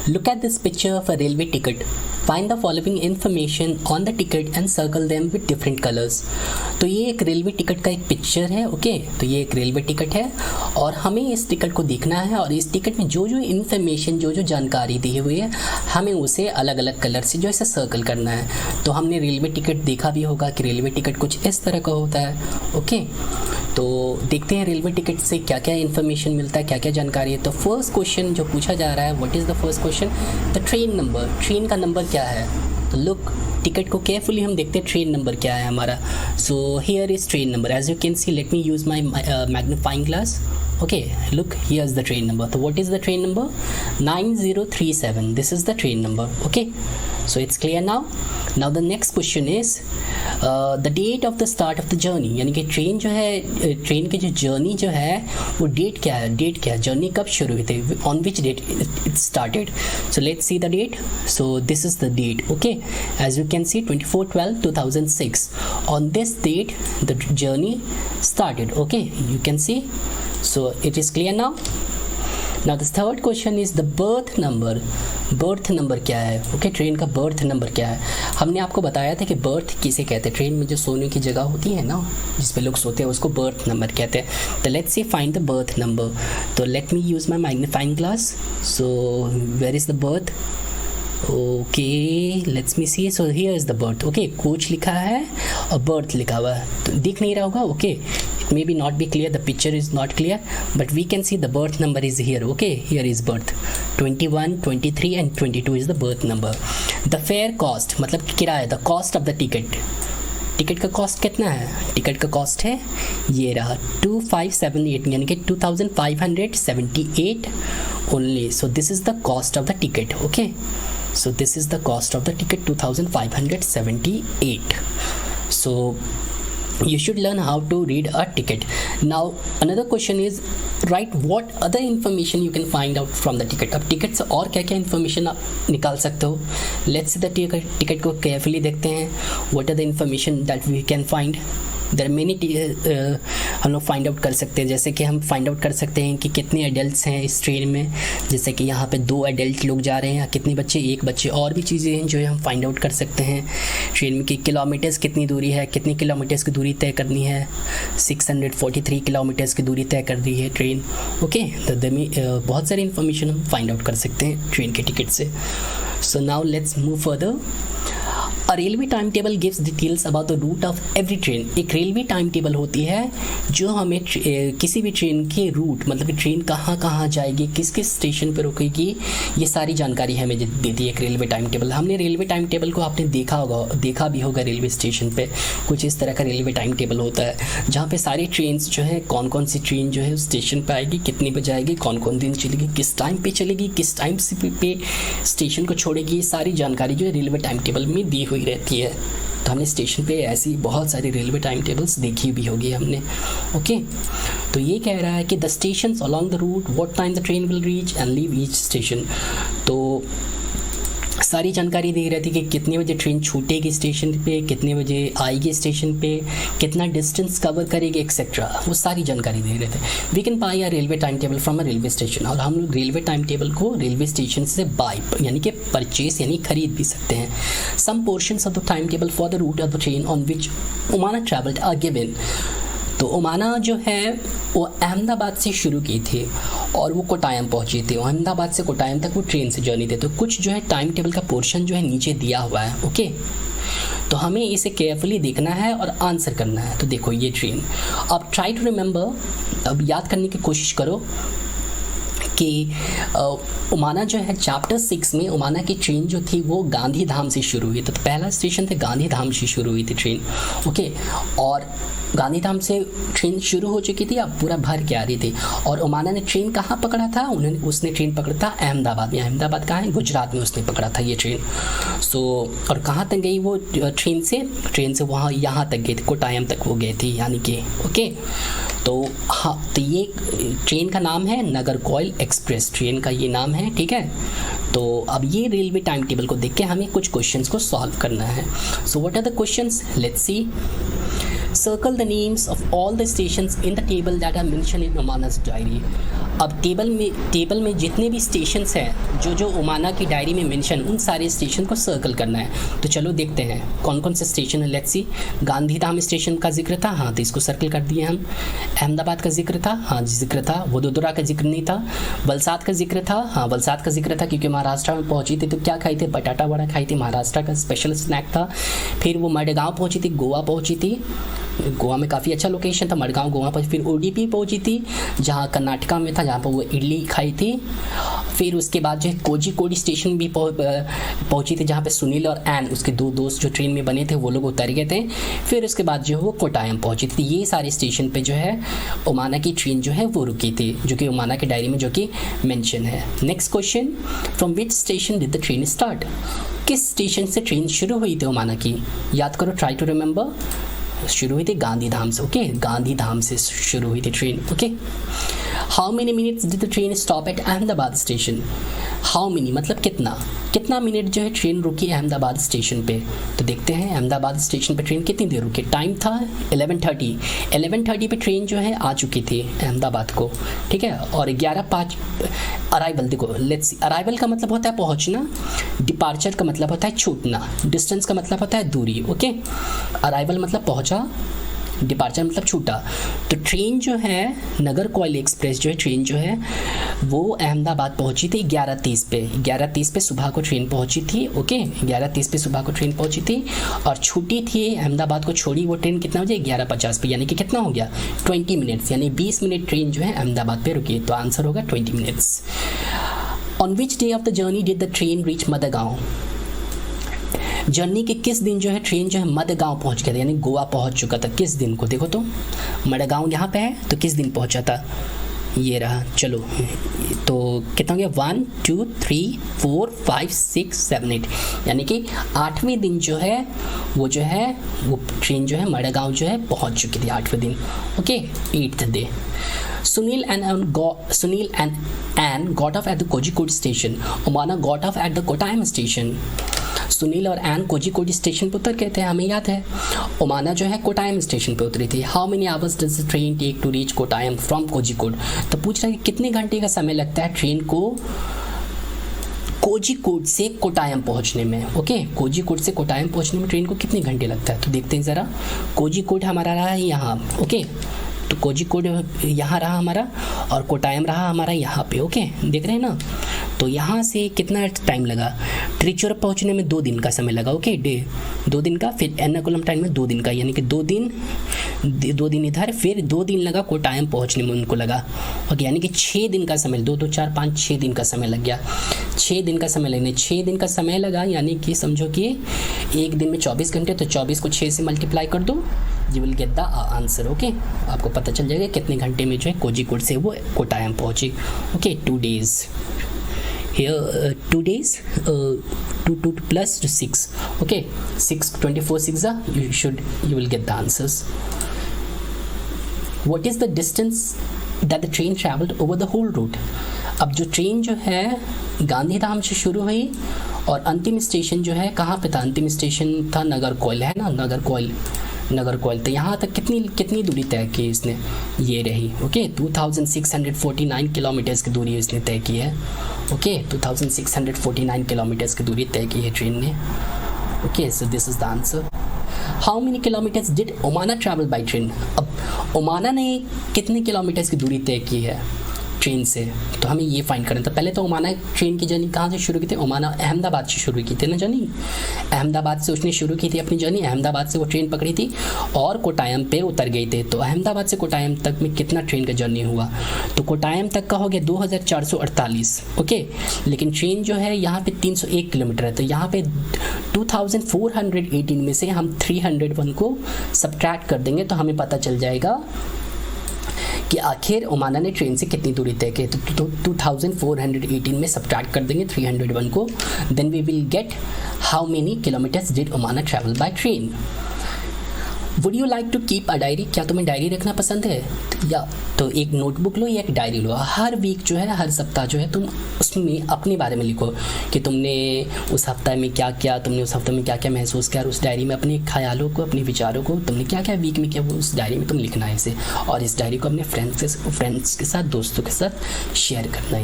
Look at this picture of a railway ticket. Find the following information on the ticket and circle them with different colors. तो ये एक railway ticket का एक picture है, okay. तो ये एक रेलवे टिकट है और हमें इस टिकट को देखना है और इस टिकट में जो जो इन्फॉर्मेशन, जो जो जानकारी दी हुई है, हमें उसे अलग अलग कलर से जो है सर्कल करना है। तो हमने रेलवे टिकट देखा भी होगा कि रेलवे टिकट कुछ इस तरह का होता है, ओके। तो देखते हैं रेलवे टिकट से क्या क्या इन्फॉर्मेशन मिलता है, क्या क्या जानकारी है। तो फर्स्ट क्वेश्चन जो पूछा जा रहा है, what is the first question? The train number, train का नंबर क्या है? तो लुक, टिकट को केयरफुली हम देखते हैं ट्रेन नंबर क्या है हमारा। So here is train number, as you can see, let me use my magnifying glass, okay, look, here's the train number. So what is the train number? 9037. This is the train number, okay. So it's clear now. Now the next question is the date of the start of the journey. यानी कि train जो है, train की जो journey जो है वो date क्या है, डेट क्या है, जर्नी कब शुरू हुई थी, on which date it started. So let's see the date. So this is the date, okay. As you can see, 24/12/2006. On this date the journey started, okay. You can see. So it is clear now. Now the third question is the birth number. Birth number क्या है, okay. Train का birth number क्या है? हमने आपको बताया था कि बर्थ किसे कहते हैं, ट्रेन में जो सोने की जगह होती है ना, जिस पे लोग सोते हैं, उसको बर्थ नंबर कहते हैं। तो let's see find the berth number. तो let me use my magnifying glass. So where is the berth? Okay, let's me see. So here is the berth, okay. Coach लिखा है और बर्थ लिखा हुआ है, तो दिख नहीं रहा होगा, okay. It may be not be clear, the picture is not clear, but we can see the birth number is here, okay. Here is birth 21, 23 and 22 is the birth number. The fare cost मतलब किराया, the cost of the ticket. Ticket का cost कितना है? Ticket का cost है ये रहा 2578, यानी कि 2578 only. So this is the cost of the ticket, okay. So this is the cost of the ticket, 2578. So you should learn how to read a ticket. Now another question is, write what other information you can find out from the ticket. अब ticket से और क्या क्या information आप निकाल सकते हो? Let's see the ticket को केयरफुली देखते हैं। What are the information that we can find? There are many हम लोग फाइंड आउट कर सकते हैं। जैसे कि हम फाइंड आउट कर सकते हैं कि कितने एडल्ट्स हैं इस ट्रेन में, जैसे कि यहाँ पे 2 एडल्ट लोग जा रहे हैं, कितने बच्चे, 1 बच्चे, और भी चीज़ें हैं जो है हम फाइंड आउट कर सकते हैं। ट्रेन में की किलोमीटर्स कितनी दूरी है, कितनी किलोमीटर्स की दूरी तय करनी है, 643 किलोमीटर्स की दूरी तय कर रही है ट्रेन, ओके। तो बहुत सारी इन्फॉर्मेशन हम फाइंड आउट कर सकते हैं ट्रेन के टिकट से। So now let's move further. A railway timetable gives details about the route of every train. एक रेलवे टाइम टेबल होती है जो हमें किसी भी ट्रेन के रूट, मतलब कि ट्रेन कहाँ कहाँ जाएगी, किस किस स्टेशन पर रुकेगी, ये सारी जानकारी हमें देती है एक रेलवे टाइम टेबल। हमने रेलवे टाइम टेबल को आपने देखा भी होगा रेलवे स्टेशन पे। कुछ इस तरह का रेलवे टाइम टेबल होता है जहाँ पे सारी ट्रेन जो है, कौन कौन सी ट्रेन जो है स्टेशन पर आएगी, कितनी बजे आएगी, कौन कौन दिन चलेगी, किस टाइम पे चलेगी, किस टाइम से पे स्टेशन को छोड़ेगी, ये सारी जानकारी जो है रेलवे टाइम टेबल में दी हुई रहती है। तो हमने स्टेशन पे ऐसी बहुत सारी रेलवे टाइम टेबल्स देखी भी होगी हमने, ओके। तो ये कह रहा है कि the stations along the route, what time the train will reach and leave each station. तो सारी जानकारी दी रहती है कि कितने बजे ट्रेन छूटेगी स्टेशन पे, कितने बजे आएगी स्टेशन पे, कितना डिस्टेंस कवर करेगी, एक्सेट्रा, वो सारी जानकारी दे रहे थे। We can buy a railway time table from a railway station. और हम लोग रेलवे टाइम टेबल को रेलवे स्टेशन से बाई यानी कि परचेस यानी खरीद भी सकते हैं। Some portions of the time table for the route of the train on which Omana travelled are given. तो ओमाना जो है वो अहमदाबाद से शुरू की थी और वो कोटायम पहुंची थी। अहमदाबाद से कोटायम तक वो ट्रेन से जर्नी थी। तो कुछ जो है टाइम टेबल का पोर्शन जो है नीचे दिया हुआ है, ओके। तो हमें इसे केयरफुली देखना है और आंसर करना है। तो देखो ये ट्रेन, अब ट्राई टू रिमेंबर, अब याद करने की कोशिश करो कि ओमाना जो है चैप्टर 6 में ओमाना की ट्रेन जो थी वो गांधी धाम से शुरू हुई। तो पहला स्टेशन थे गांधी धाम से शुरू हुई थी ट्रेन, ओके। और गांधी धाम से ट्रेन शुरू हो चुकी थी, अब पूरा भर के आ रही थी। और ओमाना ने ट्रेन कहाँ पकड़ा था? उसने ट्रेन पकड़ा था अहमदाबाद में। अहमदाबाद कहाँ है? गुजरात में उसने पकड़ा था ये ट्रेन। सो और कहाँ तक गई वो ट्रेन से वहाँ यहाँ तक गई थी, कोटायम तक वो गई थी, यानी कि, ओके। तो हाँ, तो ये ट्रेन का नाम है नागरकोइल एक्सप्रेस, ट्रेन का ये नाम है, ठीक है। तो अब ये रेलवे टाइम टेबल को देख के हमें कुछ क्वेश्चंस को सॉल्व करना है। So what are the questions? Let's see. Circle the names of all the stations in the table that are mentioned in Omana's diary. अब टेबल में जितने भी स्टेशंस हैं जो ओमाना की डायरी में मेंशन, उन सारे स्टेशन को सर्कल करना है। तो चलो देखते हैं कौन कौन से स्टेशन है। लेट्स सी, गांधीधाम स्टेशन का जिक्र था, हाँ तो इसको सर्कल कर दिए हम। अहमदाबाद का जिक्र था, हाँ जिक्र था। वडोदरा का जिक्र नहीं था। वलसाड का जिक्र था, हाँ वलसाड का जिक्र था क्योंकि महाराष्ट्र में पहुंची थी तो क्या खाई थी, बटाटा वड़ा खाई थी, महाराष्ट्र का स्पेशल स्नैक था। फिर वो मडगांव पहुंची थी, गोवा पहुंची थी, गोवा में काफ़ी अच्छा लोकेशन था मडगांव गोवा पर। फिर ओडीपी पहुंची थी जहाँ कर्नाटका में था, जहाँ पर वो इडली खाई थी। फिर उसके बाद जो है कोझिकोड स्टेशन भी पहुंची थी जहाँ पे सुनील और एन, उसके दो दोस्त जो ट्रेन में बने थे, वो लोग उतर गए थे। फिर उसके बाद जो है वो कोटायम पहुंची थी। ये सारे स्टेशन पे जो है ओमाना की ट्रेन जो है वो रुकी थी, जो कि ओमाना की डायरी में जो कि मेंशन है। Next question, from which station did the train start? किस स्टेशन से ट्रेन शुरू हुई थी ओमाना की? याद करो, ट्राई टू रिमेंबर। शुरू हुई थी गांधीधाम से, ओके गांधीधाम से शुरू हुई थी train, okay. How many minutes did the train stop at Ahmedabad station? How many मतलब कितना मिनट जो है ट्रेन रुकी अहमदाबाद स्टेशन पे? तो देखते हैं अहमदाबाद स्टेशन पे ट्रेन कितनी देर रुकी। टाइम था 11:30 पे ट्रेन जो है आ चुकी थी अहमदाबाद को, ठीक है। और 11:05 अराइवल, देखो लेट्स सी, अराइवल का मतलब होता है पहुंचना, डिपार्चर का मतलब होता है छूटना, डिस्टेंस का मतलब होता है दूरी, ओके। अराइवल मतलब पहुंचा, डिपार्चर मतलब छूटा। तो ट्रेन जो है नगर कोयल एक्सप्रेस जो है ट्रेन जो है वो अहमदाबाद पहुंची थी 11:30 पे सुबह को ट्रेन पहुंची थी, ओके 11:30 पे सुबह को ट्रेन पहुंची थी और छूटी थी अहमदाबाद को छोड़ी वो ट्रेन कितना बजे? 11:50 पे, यानी कि कितना हो गया 20 मिनट्स, यानी 20 मिनट ट्रेन जो है अहमदाबाद पे रुकी। तो आंसर होगा 20 minutes. On which day of the journey did the train reach Madgaon? Journey के किस दिन जो है ट्रेन जो है मडगांव पहुंच गया था, यानी गोवा पहुंच चुका था। किस दिन को देखो तो, मडगांव यहाँ पे है तो किस दिन पहुंचा था? ये रहा, चलो तो कितना हो गया 1 2 3 4 5 6 7 8, यानी कि 8वें दिन जो है वो वो ट्रेन जो है मडगांव जो है पहुंच चुकी थी 8वें दिन, okay 8th day. Sunil and Anne got off at the Kozhikode station. Omana got off at the Kottayam station. Sunil और एन कोझिकोड स्टेशन पर उतर गए थे, हमें याद है। ओमाना जो है कोटायम स्टेशन पे उतरी थी। How many hours does the train take to reach Kottayam from Kozhikode? तो पूछ रहा है कि कितने घंटे का समय लगता है ट्रेन को कोझिकोड से कोटायम पहुंचने में, ओके कोझिकोड से कोटायम पहुंचने में ट्रेन को कितने घंटे लगता है? तो देखते हैं ज़रा। कोझिकोड हमारा रहा है यहाँ, ओके तो कोझिकोड यहाँ रहा हमारा और कोटायम रहा हमारा यहाँ पे, ओके देख रहे हैं ना। तो यहाँ से कितना टाइम लगा? त्रिचुर पहुँचने में 2 दिन का समय लगा, ओके 2 दिन का। फिर एर्नाकुलम टाइम में 2 दिन का, यानी कि 2 दिन इधर, फिर 2 दिन लगा कोटायम पहुँचने में उनको लगा, ओके यानी कि 6 दिन का समय, 2 2 4 5 6 दिन का समय लग गया। 6 दिन का समय लगने 6 दिन का समय लगा, यानी कि समझो कि एक दिन में 24 घंटे, तो 24 को 6 से मल्टीप्लाई कर दो, you will get the answer, okay आपको पता चल जाएगा कितने घंटे में जो है कोझिकोड से वो कोटायम पहुंची, okay 2 days here, 2 days 2 plus 6, okay 6 24 6 you will get the answers. What is the distance that the train traveled over the whole route? अब जो ट्रेन जो है गांधीधाम से शुरू हुई और अंतिम स्टेशन जो है कहाँ पे था? अंतिम स्टेशन था नगर कोयल, है ना, नगर कोयल। तो यहाँ तक कितनी दूरी तय की इसने? ये रही, ओके 2649 किलोमीटर्स की दूरी इसने तय की है, ओके 2649 किलोमीटर्स की दूरी तय की है ट्रेन ने, okay so this is the answer. How many kilometres did Omana travel by train? अब ओमाना ने कितने किलोमीटर्स की दूरी तय की है ट्रेन से? तो हमें ये फाइंड करना था। पहले तो ओमाना ट्रेन की जर्नी कहाँ से शुरू की थी? ओमाना अहमदाबाद से शुरू की थी ना जर्नी, अहमदाबाद से उसने शुरू की थी अपनी जर्नी। अहमदाबाद से वो ट्रेन पकड़ी थी और कोटायम पे उतर गई थे। तो अहमदाबाद से कोटायम तक में कितना ट्रेन का जर्नी हुआ? तो कोटायम तक का हो गया 2448, ओके लेकिन ट्रेन जो है यहाँ पे 301 किलोमीटर है। तो यहाँ पे 2418 में से हम 301 को सब्ट्रैक्ट कर देंगे तो हमें पता चल जाएगा कि आखिर ओमाना ने ट्रेन से कितनी दूरी तय की। तो 2418 में सब्ट्रैक्ट कर देंगे 301 को, then we will get how many kilometres did Omana travel by train. Would you like to keep a diary, क्या तुम्हें डायरी रखना पसंद है? या तो एक नोटबुक लो या एक डायरी लो, हर वीक जो है, हर सप्ताह जो है तुम उसमें अपने बारे में लिखो कि तुमने उस हफ्ते में क्या किया, तुमने उस हफ्ते में क्या क्या महसूस किया, और उस डायरी में अपने ख्यालों को, अपने विचारों को, तुमने क्या क्या वीक में किया, वो उस डायरी में तुम लिखना है इसे, और इस डायरी को अपने फ्रेंड्स के साथ, दोस्तों के साथ शेयर करना है।